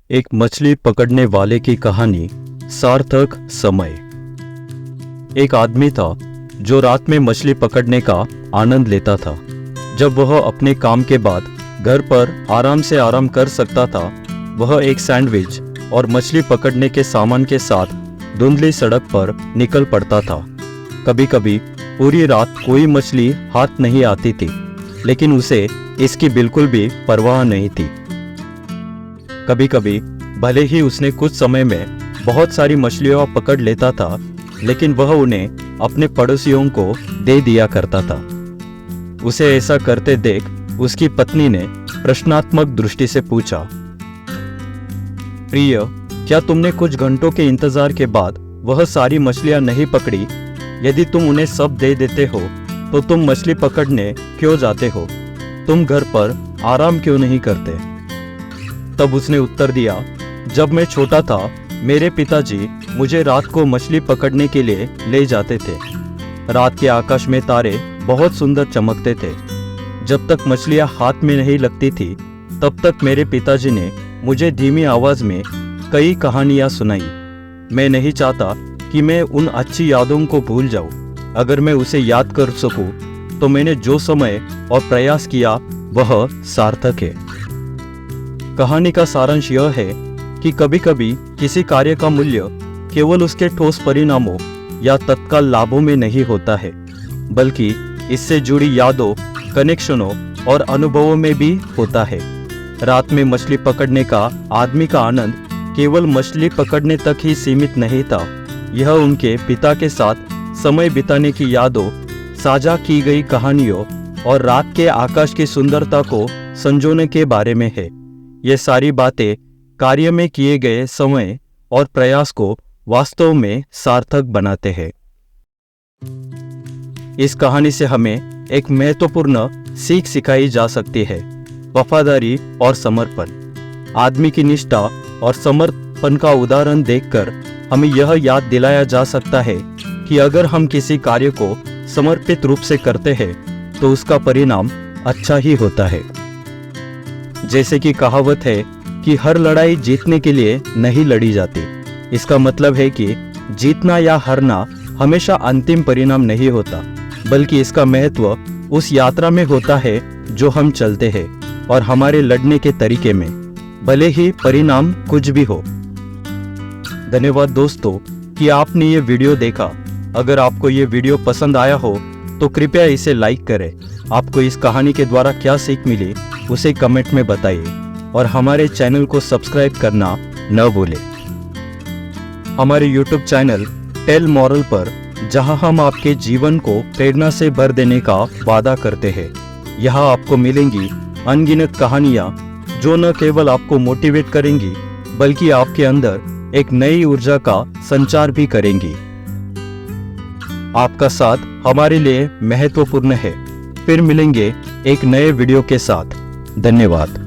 एक मछली पकड़ने वाले की कहानी। सार्थक समय। एक आदमी था जो रात में मछली पकड़ने का आनंद लेता था। जब वह अपने काम के बाद घर पर आराम से आराम कर सकता था, वह एक सैंडविच और मछली पकड़ने के सामान के साथ धुंधली सड़क पर निकल पड़ता था। कभी कभी पूरी रात कोई मछली हाथ नहीं आती थी, लेकिन उसे इसकी बिल्कुल भी परवाह नहीं थी। कभी कभी भले ही उसने कुछ समय में बहुत सारी मछलियां पकड़ लेता था, लेकिन वह उन्हें अपने पड़ोसियों को दे दिया करता था। उसे ऐसा करते देख उसकी पत्नी ने प्रश्नात्मक दृष्टि से पूछा, प्रिय, क्या तुमने कुछ घंटों के इंतजार के बाद वह सारी मछलियां नहीं पकड़ी? यदि तुम उन्हें सब दे देते हो तो तुम मछली पकड़ने क्यों जाते हो? तुम घर पर आराम क्यों नहीं करते? तब उसने उत्तर दिया, जब मैं छोटा था मेरे पिताजी मुझे रात को मछली पकड़ने के लिए ले जाते थे। रात के आकाश में तारे बहुत सुंदर चमकते थे। जब तक मछलियां हाथ में नहीं लगती थी, तब तक मेरे पिताजी ने मुझे धीमी आवाज में कई कहानियां सुनाई। मैं नहीं चाहता कि मैं उन अच्छी यादों को भूल जाऊं। अगर मैं उसे याद कर सकूं तो मैंने जो समय और प्रयास किया वह सार्थक है। कहानी का सारांश यह है कि कभी कभी किसी कार्य का मूल्य केवल उसके ठोस परिणामों या तत्काल लाभों में नहीं होता है, बल्कि इससे जुड़ी यादों, कनेक्शनों और अनुभवों में भी होता है। रात में मछली पकड़ने का आदमी का आनंद केवल मछली पकड़ने तक ही सीमित नहीं था। यह उनके पिता के साथ समय बिताने की यादों, साझा की गई कहानियों और रात के आकाश की सुंदरता को संजोने के बारे में है। ये सारी बातें कार्य में किए गए समय और प्रयास को वास्तव में सार्थक बनाते हैं। इस कहानी से हमें एक महत्वपूर्ण सीख सिखाई जा सकती है, वफादारी और समर्पण। आदमी की निष्ठा और समर्पण का उदाहरण देखकर हमें यह याद दिलाया जा सकता है कि अगर हम किसी कार्य को समर्पित रूप से करते हैं तो उसका परिणाम अच्छा ही होता है। जैसे कि कहावत है कि हर लड़ाई जीतने के लिए नहीं लड़ी जाती। इसका मतलब है कि जीतना या हारना हमेशा अंतिम परिणाम नहीं होता, बल्कि इसका महत्व उस यात्रा में होता है जो हम चलते हैं और हमारे लड़ने के तरीके में, भले ही परिणाम कुछ भी हो। धन्यवाद दोस्तों कि आपने ये वीडियो देखा। अगर आपको ये वीडियो पसंद आया हो तो कृपया इसे लाइक करें। आपको इस कहानी के द्वारा क्या सीख मिली उसे कमेंट में बताइए और हमारे चैनल को सब्सक्राइब करना न भूलें। हमारे यूट्यूब चैनल टेल मॉरल पर, जहां हम आपके जीवन को प्रेरणा से भर देने का वादा करते हैं, यहाँ आपको मिलेंगी अनगिनत कहानियाँ जो न केवल आपको मोटिवेट करेंगी, बल्कि आपके अंदर एक नई ऊर्जा का संचार भी करेंगी। आपका साथ हमारे लिए महत्वपूर्ण है। फिर मिलेंगे एक नए वीडियो के साथ। धन्यवाद।